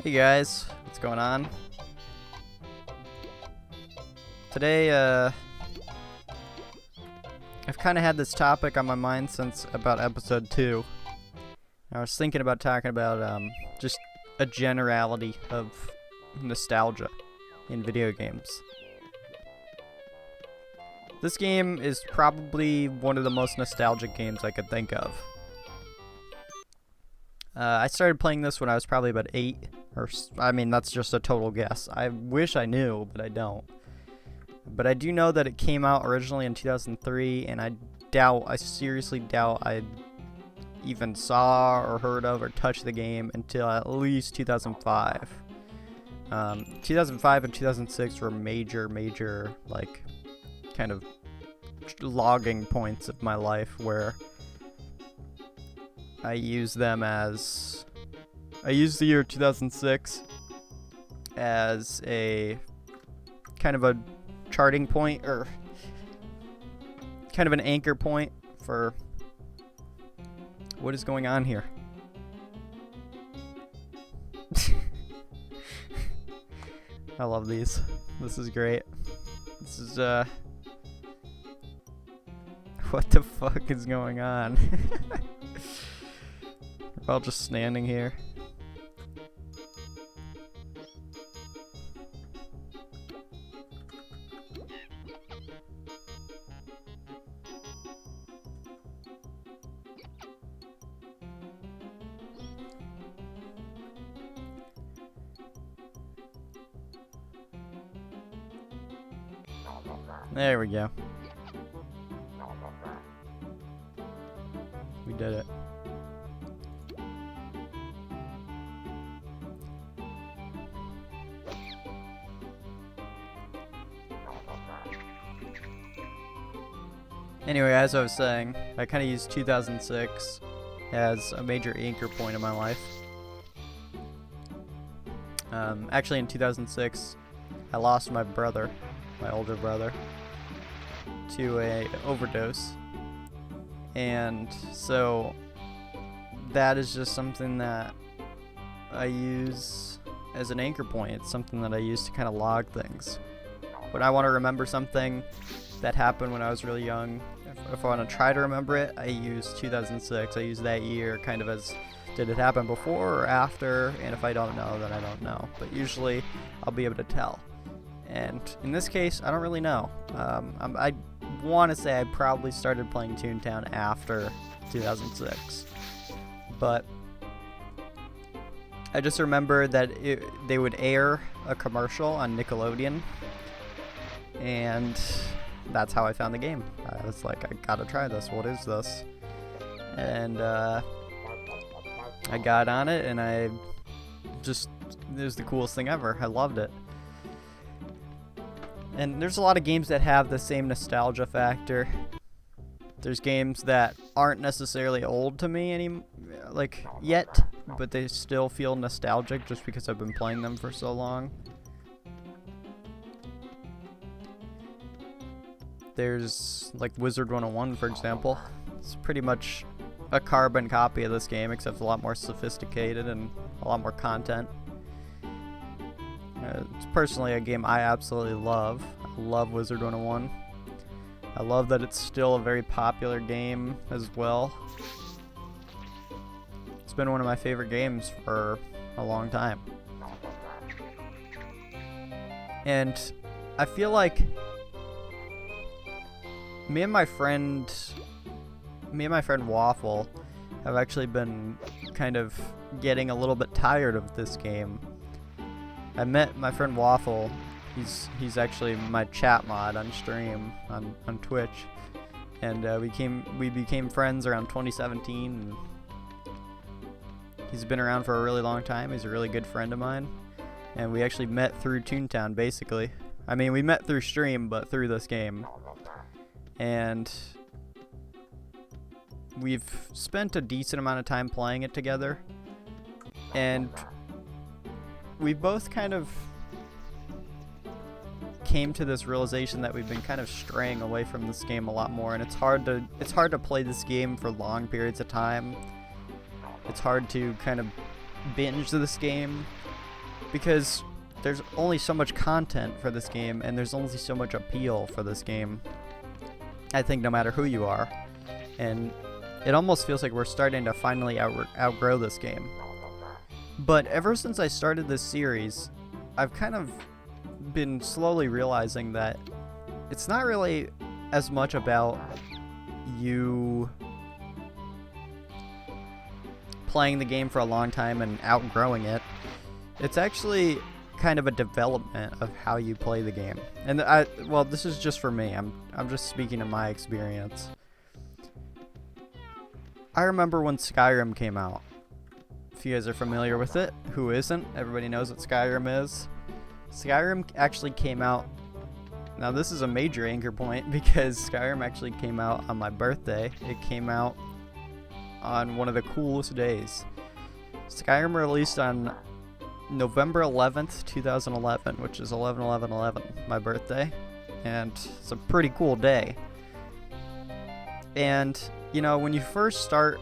Hey guys, what's going on? Today, I've kind of had this topic on my mind since about episode 2. I was thinking about talking about, just a generality of nostalgia in video games. This game is probably one of the most nostalgic games I could think of. I started playing this when I was probably about 8, I mean, that's just a total guess. I wish I knew, but I don't. But I do know that it came out originally in 2003, and I seriously doubt I even saw or heard of or touched the game until at least 2005. 2005 and 2006 were major, like, kind of logging points of my life where I use the year 2006 as a kind of a charting point, or kind of an anchor point for what is going on here. I love these. This is great. This is, what the fuck is going on? We're all just standing here. There we go. We did it. Anyway, as I was saying, I kind of used 2006 as a major anchor point in my life. Actually, in 2006, I lost my brother, my older brother, to a overdose. And so that is just something that I use as an anchor point. It's something that I use to kind of log things. When I want to remember something that happened when I was really young, if I want to try to remember it, I use 2006. I use that year kind of as, did it happen before or after? And if I don't know, then I don't know. But usually I'll be able to tell. And in this case, I don't really know. I want to say I probably started playing Toontown after 2006. But I just remember that they would air a commercial on Nickelodeon. And that's how I found the game. I was like, I gotta try this. What is this? And I got on it, and it was the coolest thing ever. I loved it. And there's a lot of games that have the same nostalgia factor. There's games that aren't necessarily old to me yet, but they still feel nostalgic just because I've been playing them for so long. There's like Wizard 101, for example. It's pretty much a carbon copy of this game, except a lot more sophisticated and a lot more content. It's personally a game I absolutely love. I love Wizard 101. I love that it's still a very popular game as well. It's been one of my favorite games for a long time. And I feel like me and my friend Waffle have actually been kind of getting a little bit tired of this game. I met my friend Waffle. He's actually my chat mod on stream on Twitch, and we became friends around 2017. And he's been around for a really long time. He's a really good friend of mine, and we actually met through Toontown, basically. I mean, we met through stream, but through this game. And we've spent a decent amount of time playing it together, and we both kind of came to this realization that we've been kind of straying away from this game a lot more, and it's hard to play this game for long periods of time. It's hard to kind of binge this game because there's only so much content for this game, and there's only so much appeal for this game, I think, no matter who you are. And it almost feels like we're starting to finally outgrow this game. But ever since I started this series, I've kind of been slowly realizing that it's not really as much about you playing the game for a long time and outgrowing it. It's actually kind of a development of how you play the game. And well, this is just for me. I'm just speaking of my experience. I remember when Skyrim came out. If you guys are familiar with it, who isn't? Everybody knows what Skyrim is. Skyrim actually came out. Now this is a major anchor point because Skyrim actually came out on my birthday. It came out on one of the coolest days. Skyrim released on November 11th, 2011, which is 11/11/11, my birthday, and it's a pretty cool day. And you know, when you first start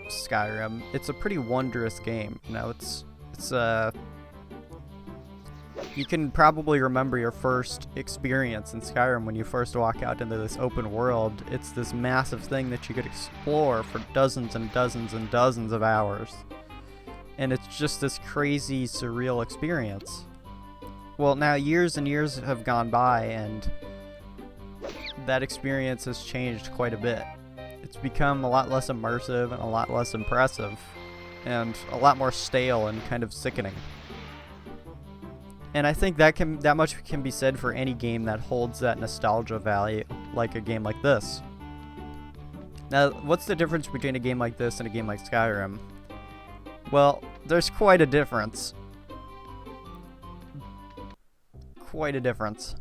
Skyrim, it's a pretty wondrous game. You know, it's you can probably remember your first experience in Skyrim when you first walk out into this open world. It's this massive thing that you could explore for dozens and dozens and dozens of hours. And it's just this crazy, surreal experience. Well, now years and years have gone by, and that experience has changed quite a bit. It's become a lot less immersive and a lot less impressive, and a lot more stale and kind of sickening. And I think that much can be said for any game that holds that nostalgia value, like a game like this. Now, what's the difference between a game like this and a game like Skyrim? Well, there's quite a difference. Quite a difference.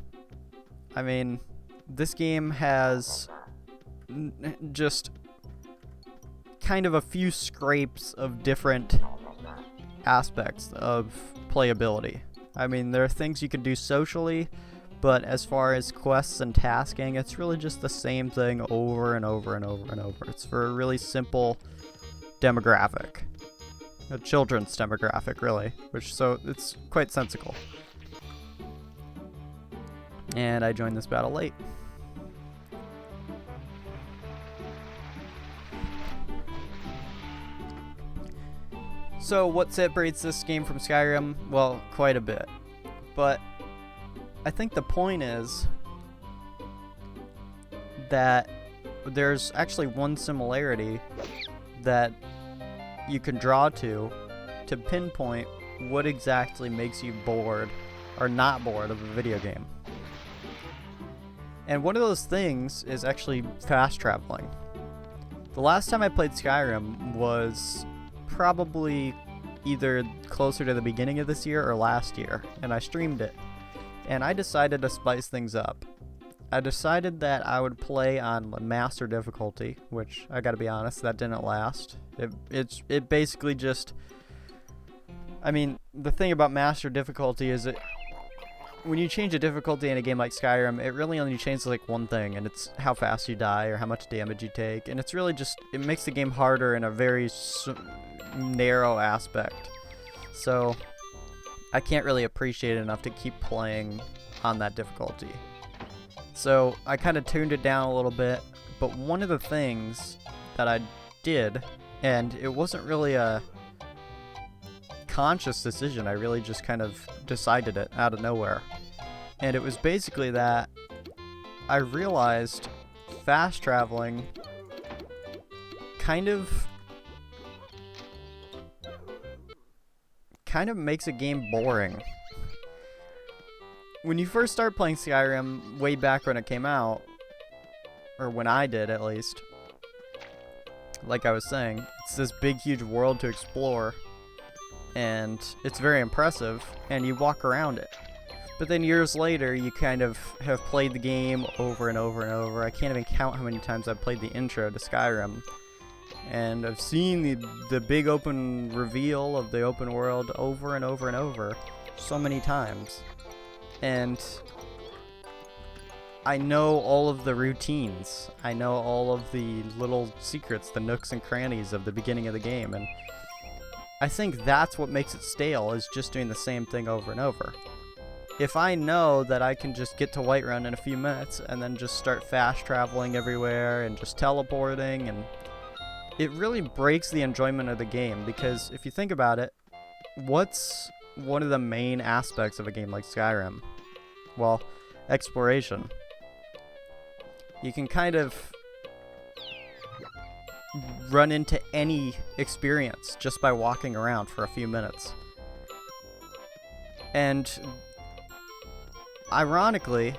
I mean, this game has just kind of a few scrapes of different aspects of playability. I mean, there are things you can do socially, but as far as quests and tasking, it's really just the same thing over and over and over and over. It's for a really simple demographic. A children's demographic, really, so it's quite sensical. And I joined this battle late. So what separates this game from Skyrim? Well, quite a bit. But I think the point is that there's actually one similarity that you can draw to pinpoint what exactly makes you bored or not bored of a video game. And one of those things is actually fast traveling. The last time I played Skyrim was probably either closer to the beginning of this year or last year, and I streamed it. And I decided to spice things up. I decided that I would play on master difficulty, which I gotta be honest, that didn't last. It basically just, I mean, the thing about master difficulty is that when you change a difficulty in a game like Skyrim, it really only changes like one thing, and it's how fast you die or how much damage you take. And it's really just, it makes the game harder in a very narrow aspect. So I can't really appreciate it enough to keep playing on that difficulty. So I kind of tuned it down a little bit, but one of the things that I did, and it wasn't really a conscious decision, I really just kind of decided it out of nowhere. And it was basically that I realized fast traveling kind of makes a game boring. When you first start playing Skyrim, way back when it came out, or when I did at least, like I was saying, it's this big huge world to explore, and it's very impressive, and you walk around it. But then years later, you kind of have played the game over and over and over. I can't even count how many times I've played the intro to Skyrim. And I've seen the big open reveal of the open world over and over and over so many times. And I know all of the routines. I know all of the little secrets, the nooks and crannies of the beginning of the game. And I think that's what makes it stale, is just doing the same thing over and over. If I know that I can just get to Whiterun in a few minutes and then just start fast traveling everywhere and just teleporting, and it really breaks the enjoyment of the game, because if you think about it, what's one of the main aspects of a game like Skyrim? Well, exploration. You can kind of run into any experience just by walking around for a few minutes. And ironically,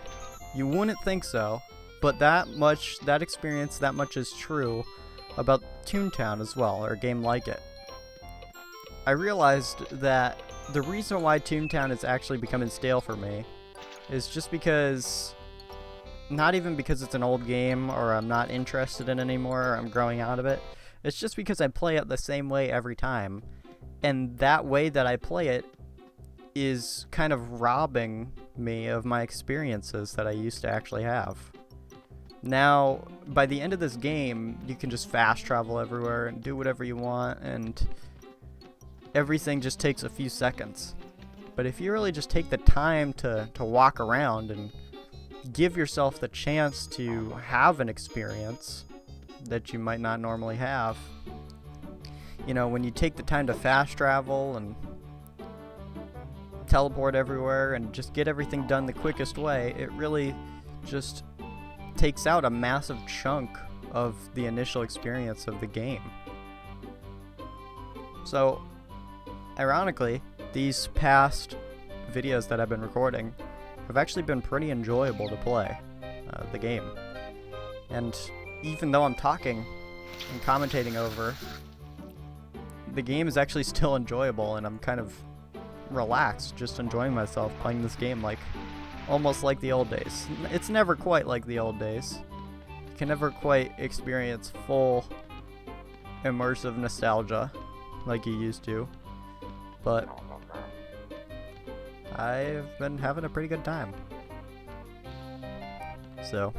you wouldn't think so, but that experience, that much is true about Toontown as well, or a game like it. I realized that the reason why Toontown is actually becoming stale for me is just because, not even because it's an old game or I'm not interested in it anymore or I'm growing out of it. It's just because I play it the same way every time. And that way that I play it is kind of robbing me of my experiences that I used to actually have. Now, by the end of this game, you can just fast travel everywhere and do whatever you want, and everything just takes a few seconds. But if you really just take the time to walk around and give yourself the chance to have an experience that you might not normally have, you know, when you take the time to fast travel and teleport everywhere and just get everything done the quickest way, it really just takes out a massive chunk of the initial experience of the game. So, ironically, these past videos that I've been recording have actually been pretty enjoyable to play the game. And even though I'm talking and commentating over, the game is actually still enjoyable, and I'm kind of relaxed, just enjoying myself playing this game, like almost like the old days. It's never quite like the old days. You can never quite experience full immersive nostalgia like you used to, but I've been having a pretty good time. So